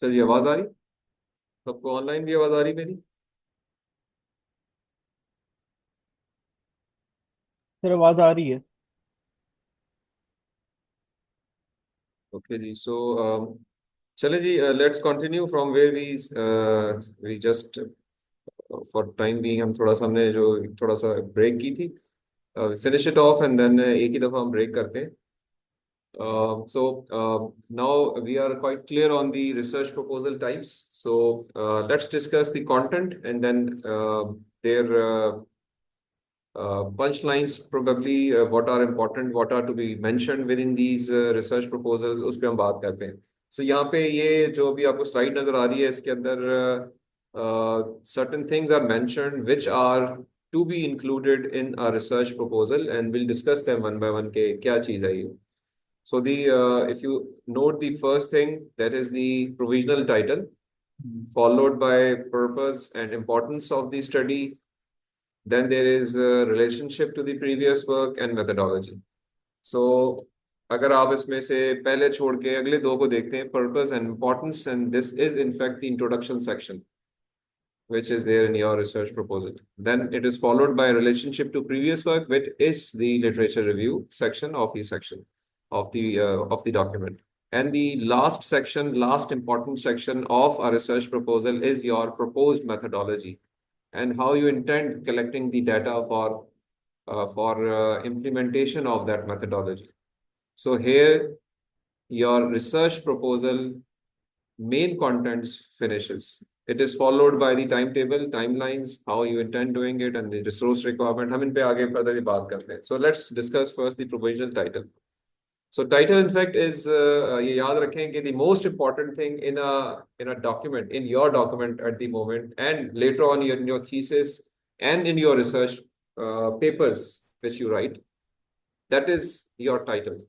चलिए, आवाज आ रही? सबको ऑनलाइन भी आवाज आ रही मेरी? सर आवाज आ रही है। ओके जी, सो चले जी, let's continue from where we just for time being हम थोड़ा सा हमने जो थोड़ा सा ब्रेक की थी, finish it off and then एक ही दफा हम ब्रेक करते हैं. So now we are quite clear on the research proposal types. So let's discuss the content and then their punchlines, probably what are important, what are to be mentioned within these research proposals. उस पे हम बात करते हैं. So यहाँ पे ये जो अभी आपको स्लाइड नजर आ रही है इसके अंदर certain things are mentioned which are to be included in a research proposal and we'll discuss them one by one के क्या चीज़ है ये. So if you note the first thing, that is the provisional title, followed by purpose and importance of the study. Then there is a relationship to the previous work and methodology. So अगर आप इसमें से पहले छोड़ के अगले दो को देखते हैं, purpose and importance, and this is in fact the introduction section which is there in your research proposal. Then it is followed by relationship to previous work, which is the literature review section of the section of the document. And the last section, last important section of a research proposal is your proposed methodology and how you intend collecting the data for implementation of that methodology. So here, your research proposal main contents finishes. It is followed by the timetable, timelines, how you intend doing it, and the resource requirement. हम इन पे आगे further ही बात करते हैं. So let's discuss first the provisional title. So title, in fact, is ये याद रखें कि the most important thing in a document, in your document at the moment, and later on in your thesis and in your research papers which you write, that is your title.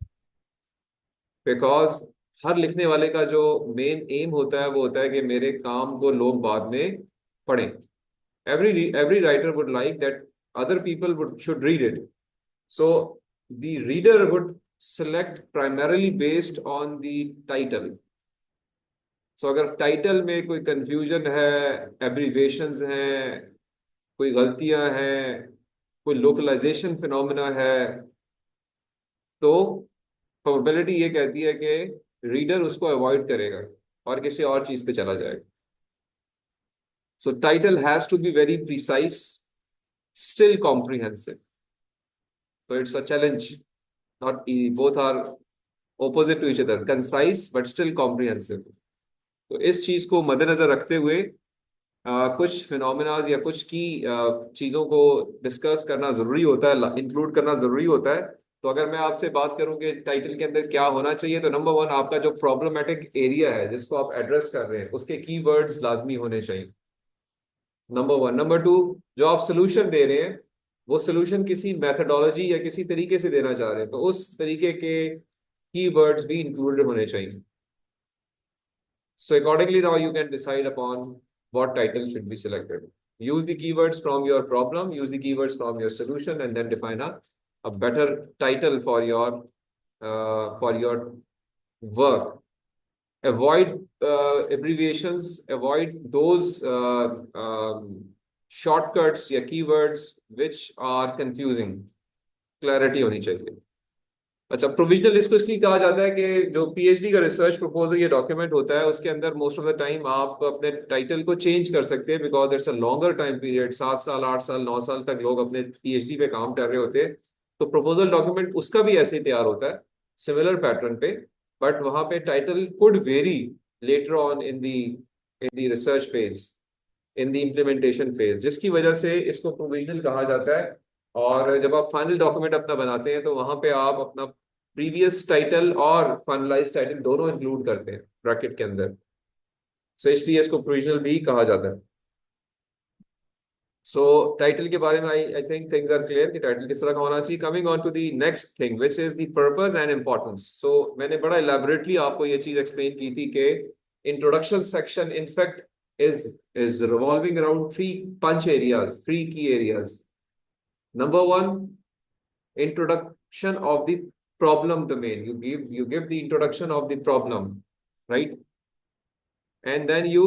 Because हर लिखने वाले का जो main M होता है वो होता है कि मेरे काम को लोग बाद में पढ़ें. Every writer would like that other people would should read it. So the reader would select primarily based on the title. सो अगर टाइटल में कोई कंफ्यूजन है, एब्रीवेशंस हैं, कोई गलतियां हैं, कोई लोकलाइजेशन फिनोमिना है, तो प्रोबेबिलिटी ये कहती है कि रीडर उसको अवॉइड करेगा और किसी और चीज पे चला जाएगा. So title has to be very precise, still comprehensive. So it's a challenge, not easy. Both are opposite to each other. Concise but still comprehensive. तो इस चीज को मद्देनजर रखते हुए कुछ फिनोमिनाज या कुछ की चीजों को डिस्कस करना जरूरी होता है, इंक्लूड करना जरूरी होता है. तो अगर मैं आपसे बात करूं कि टाइटल के अंदर क्या होना चाहिए, तो नंबर वन, आपका जो प्रॉब्लमेटिक एरिया है जिसको आप एड्रेस कर रहे हैं उसके कीवर्ड्स लाजमी होने चाहिए. Number one. नंबर टू, जो आप सोल्यूशन दे रहे हैं वो सोल्यूशन किसी मेथडोलॉजी या किसी तरीके से देना चाह रहे हैं, तो उस तरीके के कीवर्ड्स भी इंक्लूडेड होने चाहिए. So accordingly, now you can decide upon what title should be selected. Use the keywords from your problem, use the keywords from your solution, and then define a better title for your work. Avoid abbreviations, avoid those shortcuts or keywords which are confusing. Clarity होनी चाहिए। अच्छा, provisional इसको इसलिए कहा जाता है कि जो पीएचडी का रिसर्च प्रपोजल ये डॉक्यूमेंट होता है उसके अंदर मोस्ट ऑफ द टाइम आप अपने टाइटल को चेंज कर सकते हैं, because it's a longer time period, 7 साल 8 साल 9 साल तक लोग अपने पीएचडी पे काम कर रहे होते हैं। तो प्रपोजल डॉक्यूमेंट उसका भी ऐसे ही तैयार होता है, सिमिलर पैटर्न पे, बट वहां पे title could very later on in the research phase, in the implementation phase, जिसकी वजह से इसको प्रोविजनल कहा जाता है। और जब आप फाइनल डॉक्यूमेंट अपना बनाते हैं तो वहां पे आप अपना प्रीवियस टाइटल और फाइनलाइज टाइटल दोनों इंक्लूड करते हैं ब्रैकेट के अंदर। सो इसलिए इसको प्रोविजनल भी कहा जाता है। सो टाइटल के बारे में I think things are clear कि टाइटल किस तरह का होना चाहिए। Coming on to the next thing which is the purpose and importance. So मैंने बड़ा इलेबोरेटली आपको ये चीज एक्सप्लेन की थी कि introduction section in fact is revolving around three punch areas, three key areas. Number one, introduction of the problem domain. You give the introduction of the problem, right? And then you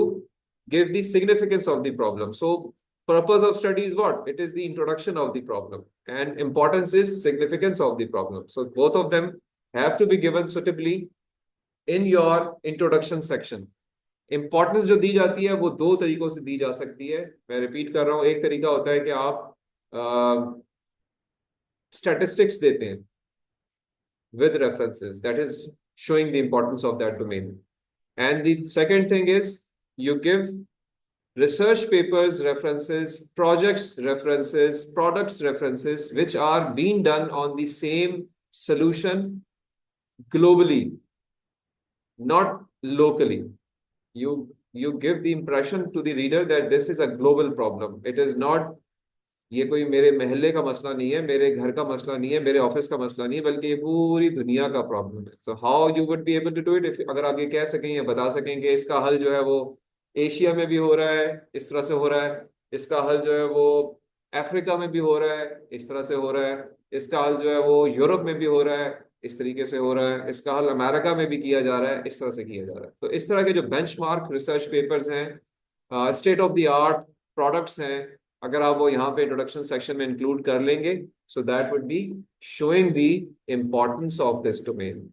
give the significance of the problem. So purpose of study is what? It is the introduction of the problem, and importance is significance of the problem. So both of them have to be given suitably in your introduction section. Importance जो दी जाती है वो दो तरीकों से दी जा सकती है। मैं रिपीट कर रहा हूं, एक तरीका होता है कि आप स्टैटिस्टिक्स देते हैं with references, that is showing the importance of that domain. And the second thing is you give research papers references, projects references, products references, which are being done on the same solution globally, not locally. You give the impression to the reader that this is a global problem. It is not, ये कोई मेरे महल्ले का मसला नहीं है, मेरे घर का मसला नहीं है, मेरे ऑफिस का मसला नहीं है, बल्कि ये पूरी दुनिया का प्रॉब्लम है। So how you would be able to do it, if अगर आप ये कह सकें या बता सकें कि इसका हल जो है वो एशिया में भी हो रहा है, इस तरह से हो रहा है, इसका हल जो है वो अफ्रीका में भी हो रहा है, इस तरह से हो रहा है, इसका हल जो है वो यूरोप में भी हो रहा है, इस तरीके से हो रहा है, इसका हल अमेरिका में भी किया जा रहा है, इस तरह से किया जा रहा है। तो इस तरह के जो बेंचमार्क रिसर्च पेपर्स हैं, state of the art products हैं, अगर आप वो यहाँ पे इंट्रोडक्शन सेक्शन में इंक्लूड कर लेंगे, so that would be showing the importance of this domain,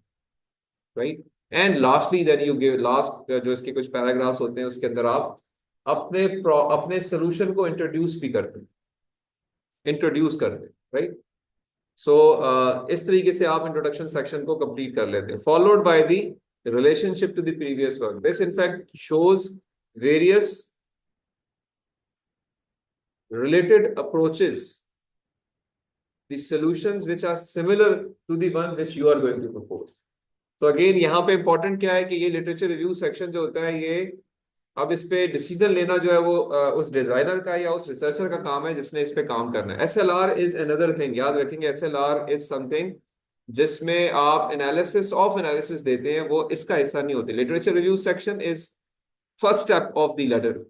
right. And lastly then you give last जो इसके कुछ पैराग्राफ्स होते हैं उसके अंदर आप अपने अपने सोल्यूशन को इंट्रोड्यूस करते हैं, राइट। सो इस तरीके से आप इंट्रोडक्शन सेक्शन को कंप्लीट कर लेते हैं, followed by the relationship to the previous work. This in fact shows various related approaches, the solutions which are similar to the one which you are going to propose. तो again यहाँ पे important क्या है कि ये लिटरेचर रिव्यू सेक्शन जो होता है ये अब इस पे डिसीजन लेना जो है वो उस डिजाइनर का या उस रिसर्चर का काम है जिसने इस पे काम करना है। SLR इज अनदर थिंग, याद रखेंगे SLR इज समथिंग जिसमें आप एनालिसिस ऑफ एनालिसिस देते हैं, वो इसका हिस्सा नहीं होते। Literature review section is first step of the ladder.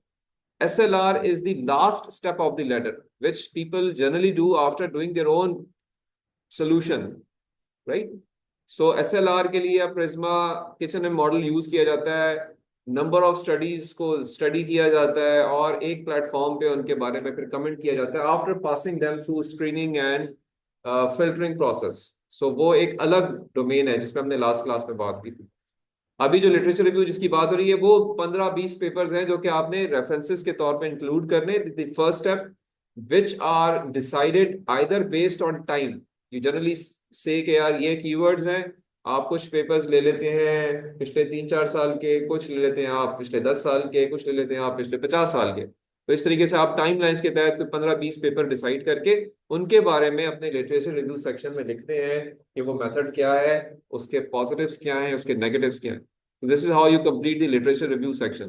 SLR is the last step of the ladder, which people generally do after doing their own solution, right? So SLR के लिए Prisma kitchen and model use किया जाता है, number of studies को study किया जाता है और एक प्लेटफॉर्म पे उनके बारे में फिर कमेंट किया जाता है after passing them through screening and filtering process. So वो एक अलग डोमेन है जिसमें हमने लास्ट क्लास में बात की थी। अभी जो लिटरेचर रिव्यू जिसकी बात हो रही है वो 15-20 पेपर्स हैं जो कि आपने रेफरेंसेस के तौर पे इंक्लूड करने। The first step which are decided either based on time. You generally say कि यार ये कीवर्ड्स हैं, आप कुछ पेपर्स ले लेते हैं पिछले 3-4 साल के, कुछ ले लेते हैं आप पिछले 10 साल के, कुछ ले लेते हैं आप पिछले 50 साल के। तो इस तरीके से आप टाइम लाइन्स के तहत 15-20 पेपर डिसाइड करके उनके बारे में अपने लिटरेचर रिव्यू सेक्शन में लिखते हैं कि वो मेथड क्या है, उसके पॉजिटिव्स क्या हैं, उसके नेगेटिव्स क्या हैं। This is how you complete the literature review section.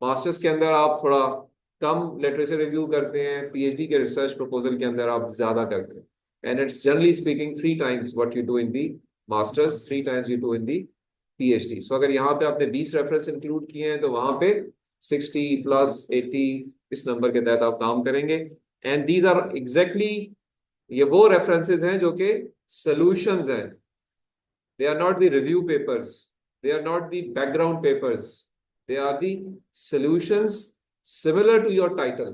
Masters के अंदर आप थोड़ा कम लिटरेचर रिव्यू करते हैं, पीएचडी के रिसर्च प्रपोजल के अंदर आप ज्यादा करते हैं। And it's generally speaking 3 times what you do in the masters, 3 times you do in the PhD. So अगर यहाँ पे आपने 20 रेफरेंस इंक्लूड किए हैं तो वहां पे 60 + 80 इस नंबर के तहत आप काम करेंगे। एंड दीज आर एग्जैक्टली ये वो रेफरेंसेज हैं जो कि सॉल्यूशंस हैं, they are not the review papers, they are not the background papers, they are the solutions similar to your title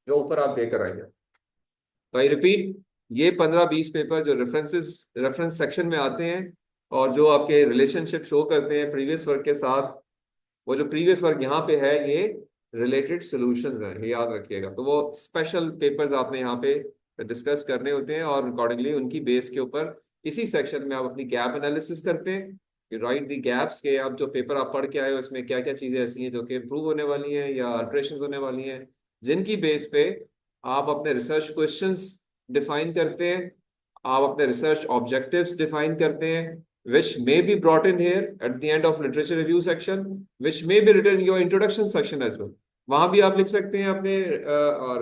जो ऊपर आप देकर आएंगे। तो आई रिपीट, ये 15-20 पेपर जो रेफरेंस सेक्शन में आते हैं और जो आपके रिलेशनशिप शो करते हैं प्रीवियस वर्क के साथ, वो जो प्रीवियस वर्क यहाँ पे है ये रिलेटेड सॉल्यूशंस हैं, ये याद रखिएगा। तो वो स्पेशल पेपर्स आपने यहाँ पे डिस्कस करने होते हैं और अकॉर्डिंगली उनकी बेस के ऊपर इसी सेक्शन में आप अपनी गैप एनालिसिस करते हैं कि राइट दी गैप्स के, आप जो पेपर आप पढ़ के आए हो उसमें क्या क्या चीज़ें ऐसी हैं जो कि इम्प्रूव होने वाली हैं या अल्ट्रेशन होने वाली हैं, जिनकी बेस पे आप अपने रिसर्च क्वेश्चंस डिफाइन करते हैं, आप अपने रिसर्च ऑब्जेक्टिव्स डिफाइन करते हैं, which may be brought in here at the end of literature review section, which may be written in your introduction section as well. वहां भी आप लिख सकते हैं अपने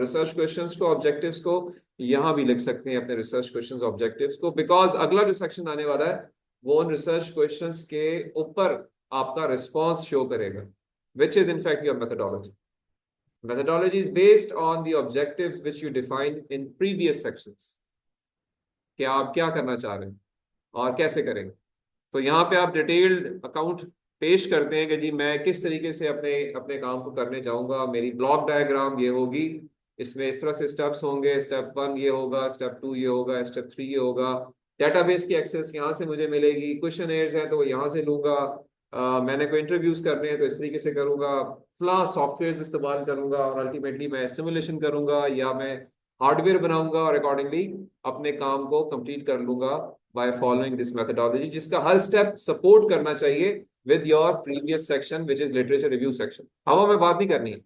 रिसर्च क्वेश्चंस को, ऑब्जेक्टिव्स को, यहाँ भी लिख सकते हैं अपने रिसर्च क्वेश्चंस ऑब्जेक्टिव्स को, बिकॉज अगला जो सेक्शन आने वाला है वो उन रिसर्च क्वेश्चंस के ऊपर आपका रिस्पॉन्स शो करेगा, which is in fact your methodology. Methodology is based on the objectives which you defined in previous sections, कि आप क्या करना चाह रहे हैं और कैसे करेंगे। तो यहाँ पे आप डिटेल्ड अकाउंट पेश करते हैं कि जी मैं किस तरीके से अपने अपने काम को करने जाऊंगा, मेरी ब्लॉक डायग्राम ये होगी, इसमें इस तरह से स्टेप्स होंगे, स्टेप 1 ये होगा, स्टेप 2 ये होगा, स्टेप 3 ये होगा, डेटाबेस की एक्सेस यहाँ से मुझे मिलेगी, क्वेश्चन एयर्स हैं तो वो यहाँ से लूंगा, मैंने कोई इंटरव्यूज करने हैं तो इस तरीके से करूंगा, फला सॉफ्टवेयर इस्तेमाल करूंगा और अल्टीमेटली मैं सिमुलेशन करूंगा या मैं हार्डवेयर बनाऊंगा और अकॉर्डिंगली अपने काम को कंप्लीट कर लूंगा by following this methodology, जिसका हर स्टेप सपोर्ट करना चाहिए with your previous section which is literature review section। हवा में बात नहीं करनी है।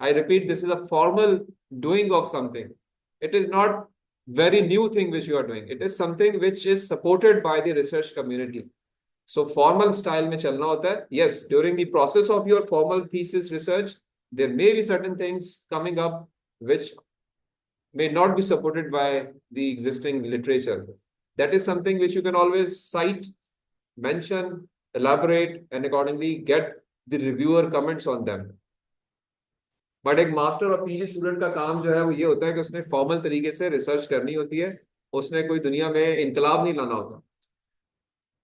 I repeat, this is a formal doing of something. It is not very new thing which you are doing. It is something which is supported by the research community. So formal style में चलना होता है। Yes, during the process of your formal thesis research, there may be certain things coming up which may not be supported by the existing literature. That is something which you can always cite, mention, elaborate, and accordingly get the reviewer comments on them. But एक master और PG student का काम जो है वो ये होता है कि उसने फॉर्मल तरीके से रिसर्च करनी होती है, उसने कोई दुनिया में इनकलाब नहीं लाना होता।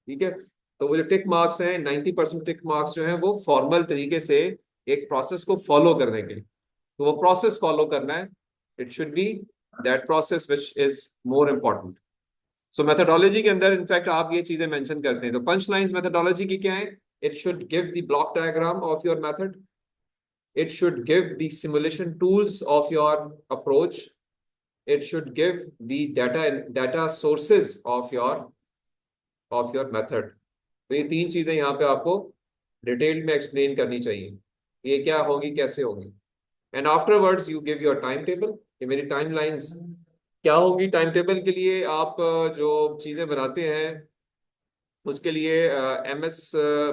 ठीक है, तो वो जो टिक मार्क्स हैं, 90% टिक मार्क्स जो हैं वो फॉर्मल तरीके से एक प्रोसेस को फॉलो करने के लिए, तो वो प्रोसेस फॉलो करना है। It should be that process which is more important. So methodology के अंदर इनफैक्ट आप ये चीजें मेंशन करते हैं। तो पंच लाइंस मेथोडोलॉजी की क्या है? It should give the block diagram of your method, it should give the simulation tools of your approach, it should give the data sources of your method. तो ये तीन चीजें यहाँ पे आपको डिटेल में एक्सप्लेन करनी चाहिए, ये क्या होगी, कैसे होगी। And afterwards you give your time table, कि मेरी टाइम लाइन्स क्या होंगी। टाइम टेबल के लिए आप जो चीज़ें बनाते हैं उसके लिए MS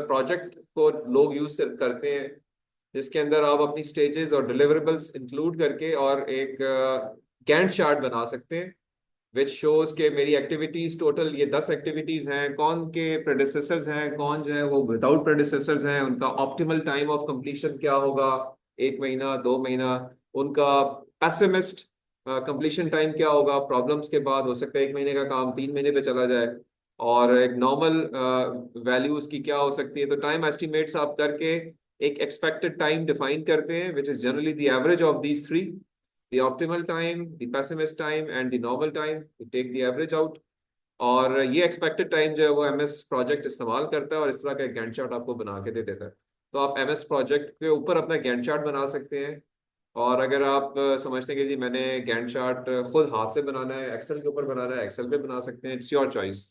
प्रोजेक्ट को लोग यूज करते हैं, जिसके अंदर आप अपनी स्टेजेस और डिलीवरेबल्स इंक्लूड करके और एक गैंट चार्ट बना सकते हैं विच शोज के मेरी एक्टिविटीज टोटल ये 10 एक्टिविटीज हैं, कौन के प्रेडिसेसर्स हैं, कौन जो है वो विदाउट प्रेडिसेसर्स हैं, उनका ऑप्टिमल टाइम ऑफ कंप्लीशन क्या होगा, 1 महीना 2 महीना, उनका पेसिमिस्ट कंप्लीशन टाइम क्या होगा, प्रॉब्लम्स के बाद हो सकता है 1 महीने का काम 3 महीने पे चला जाए, और एक नॉर्मल वैल्यूज की क्या हो सकती है। तो टाइम एस्टिमेट्स आप करके एक एक्सपेक्टेड टाइम डिफाइन करते हैं which is generally the average of these three, the optimal time, the pessimist time and the normal time, to take the average out। और ये एक्सपेक्टेड टाइम जो है वो MS प्रोजेक्ट इस्तेमाल करता है और इस तरह का एक गैंट चार्ट आपको बना के दे देता है। तो आप MS प्रोजेक्ट के ऊपर अपना गैंट चार्ट बना सकते हैं। और अगर आप समझते हैं कि जी मैंने गैंट चार्ट खुद हाथ से बनाना है, एक्सेल के ऊपर बनाना है, एक्सेल पे बना सकते हैं, इट्स योर चॉइस।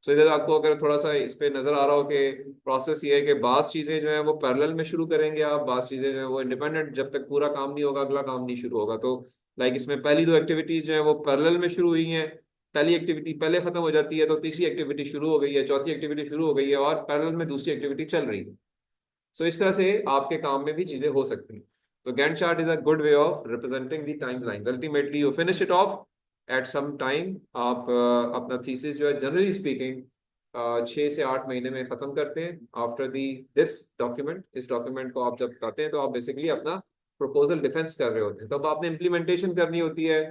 सो इधर आपको अगर थोड़ा सा इस पे नजर आ रहा हो कि प्रोसेस ये है कि बास चीजें जो है वो पैरेलल में शुरू करेंगे आप, बास चीजें जो है वो इंडिपेंडेंट, जब तक पूरा काम नहीं होगा अगला काम नहीं शुरू होगा। तो लाइक इसमें पहली 2 एक्टिविटीज जो है वो पैरेलल में शुरू हुई हैं, पहली एक्टिविटी पहले खत्म हो जाती है तो तीसरी एक्टिविटी शुरू हो गई है, चौथी एक्टिविटी शुरू हो गई है और पैरेलल में दूसरी एक्टिविटी चल रही है। सो इस तरह से आपके काम में भी चीजें हो सकती हैं। तो Gantt chart is a good way of representing the time line. Ultimately you finish it off at some time. आप अपना थीसिस जो है जनरली स्पीकिंग 6 से 8 महीने में खत्म करते हैं आफ्टर दी दिस डॉक्यूमेंट। इस डॉक्यूमेंट को आप जब करते हैं तो आप बेसिकली अपना प्रपोजल डिफेंस कर रहे होते हैं। तब आपने इम्प्लीमेंटेशन करनी होती है,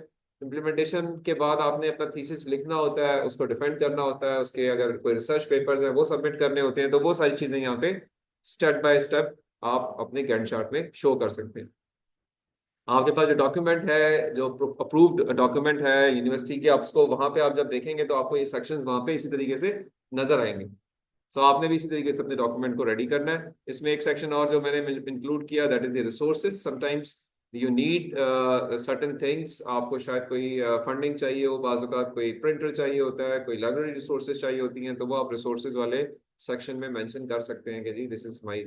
इम्प्लीमेंटेशन के बाद आपने अपना थीसिस लिखना होता है, उसको डिफेंड करना होता है, उसके अगर कोई रिसर्च पेपर्स हैं वो सबमिट करने होते हैं। तो वो सारी चीज़ें यहाँ पे स्टेप बाय स्टेप आप अपने गैंट चार्ट में शो कर सकते हैं। आपके पास जो डॉक्यूमेंट है, जो अप्रूव्ड डॉक्यूमेंट है यूनिवर्सिटी के, आप उसको वहां पे आप जब देखेंगे तो आपको ये सेक्शंस वहां पे इसी तरीके से नजर आएंगे। सो आपने भी इसी तरीके से अपने डॉक्यूमेंट को रेडी करना है। इसमें एक सेक्शन और जो मैंने इंक्लूड किया, that is the resources. Sometimes you need certain things, आपको शायद कोई फंडिंग चाहिए हो, बाज़ औक़ात कोई प्रिंटर चाहिए होता है, कोई लाइब्रेरी रिसोर्सेज चाहिए होती हैं, तो वो आप रिसोर्सेज वाले सेक्शन में मेंशन कर सकते हैं कि जी this is my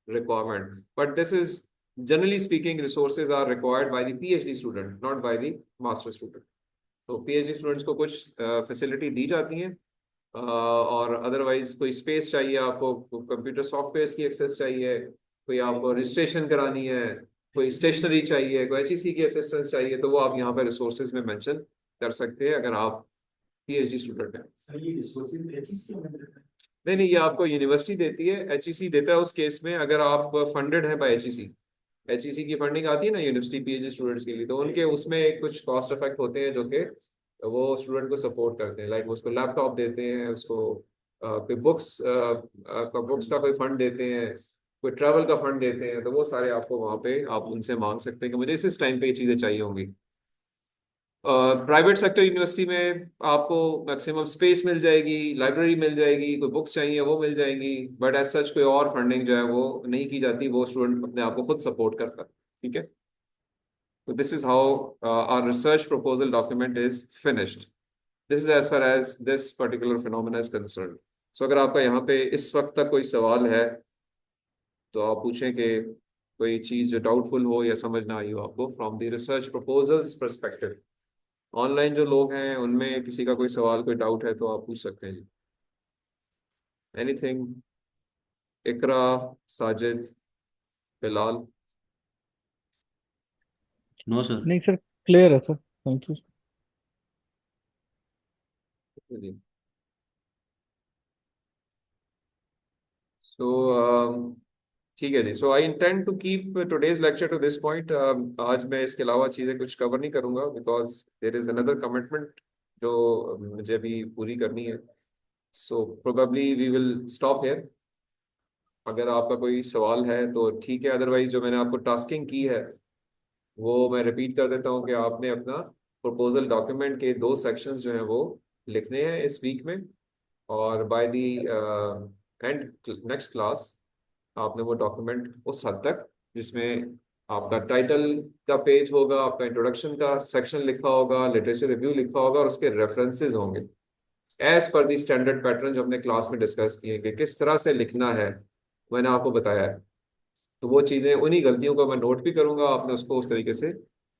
requirement. But this is generally speaking, resources are required by the PhD student, not by the master student. तो पीएचडी स्टूडेंट्स को कुछ फैसिलिटी दी जाती हैं, और अदरवाइज कोई स्पेस चाहिए आपको, कंप्यूटर सॉफ्टवेयर की एक्सेस चाहिए, कोई आपको रजिस्ट्रेशन करानी है, कोई स्टेशनरी चाहिए, कोई एचईसी की असिस्टेंस चाहिए, तो वो आप यहाँ पर रिसोर्सेज में मेंशन कर सकते हैं अगर आप पीएचडी स्टूडेंट हैं। सर ये रिसोर्सेज एचईसी में मिलता है? नहीं, ये आपको यूनिवर्सिटी देती है, एचईसी देता है उस केस में अगर आप फंडेड है बाय एचईसी। एचईसी की फंडिंग आती है ना यूनिवर्सिटी पीएचडी स्टूडेंट्स के लिए, तो उनके उसमें कुछ कॉस्ट इफेक्ट होते हैं जो कि वो स्टूडेंट को सपोर्ट करते हैं, लाइक उसको लैपटॉप देते हैं, उसको कोई बुक्स का कोई फंड देते हैं, कोई ट्रैवल का फंड देते हैं, तो वो सारे आपको वहाँ पे आप उनसे मांग सकते हैं कि मुझे इस टाइम पे ये चीज़ें चाहिए होंगी। प्राइवेट सेक्टर यूनिवर्सिटी में आपको मैक्सिमम स्पेस मिल जाएगी, लाइब्रेरी मिल जाएगी, कोई बुक्स चाहिए वो मिल जाएंगी, बट एज सच कोई और फंडिंग जो है वो नहीं की जाती, वो स्टूडेंट अपने आप को खुद सपोर्ट करता है। ठीक है, तो this is how our research proposal document is finished. This is as far as this particular phenomena is concern. So अगर आपका यहाँ पे इस वक्त तक कोई सवाल है तो आप पूछें कि कोई चीज़ जो डाउटफुल हो या समझ ना आई हो आपको from the research proposals perspective. Online जो लोग हैं उनमें किसी का कोई सवाल, कोई डाउट है तो आप पूछ सकते हैं जी। Anything? Iqra, Sajid, Bilal? No sir. नहीं सर, क्लियर है सर, थैंक यू। जी। सो ठीक है जी। So I intend to keep today's lecture to this point. आज मैं इसके अलावा चीज़ें कुछ कवर नहीं करूंगा because there is another commitment जो मुझे अभी पूरी करनी है। So probably we will stop here. अगर आपका कोई सवाल है तो ठीक है, अदरवाइज जो मैंने आपको टास्किंग की है वो मैं रिपीट कर देता हूँ कि आपने अपना प्रपोजल डॉक्यूमेंट के 2 सेक्शंस जो हैं वो लिखने हैं इस वीक में, और by the end next class आपने वो डॉक्यूमेंट उस हद तक जिसमें आपका टाइटल का पेज होगा, आपका इंट्रोडक्शन का सेक्शन लिखा होगा, लिटरेचर रिव्यू लिखा होगा, और उसके रेफरेंसेस होंगे एज पर दी स्टैंडर्ड पैटर्न जो हमने क्लास में डिस्कस किए कि किस तरह से लिखना है, मैंने आपको बताया है। तो वो चीज़ें, उन्हीं गलतियों को मैं नोट भी करूंगा, आपने उसको उस तरीके से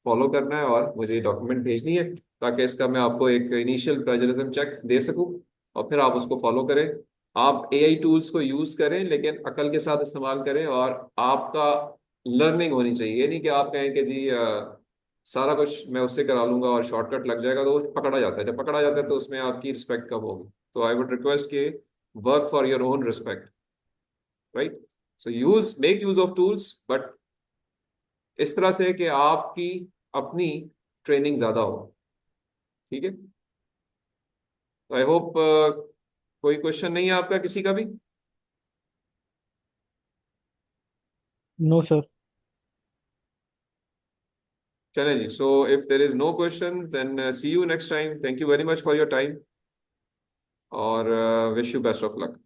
फॉलो करना है और मुझे डॉक्यूमेंट भेजनी है ताकि इसका मैं आपको एक इनिशियल प्लेजरिज्म चेक दे सकूं, और फिर आप उसको फॉलो करें। आप एआई टूल्स को यूज़ करें लेकिन अकल के साथ इस्तेमाल करें, और आपका लर्निंग होनी चाहिए। ये नहीं कि आप कहें कि जी सारा कुछ मैं उससे करा लूंगा और शॉर्टकट लग जाएगा, तो वो पकड़ा जाता है। जब पकड़ा जाता है तो उसमें आपकी रिस्पेक्ट कम होगी। तो आई वुड रिक्वेस्ट कि work for your own respect, right? So use make use of tools, but इस तरह से कि आपकी अपनी ट्रेनिंग ज्यादा हो। ठीक है, तो आई होप कोई क्वेश्चन नहीं है आपका किसी का भी? No sir. चले जी। So if there is no question then see you next time. Thank you very much for your time, और wish you best of luck.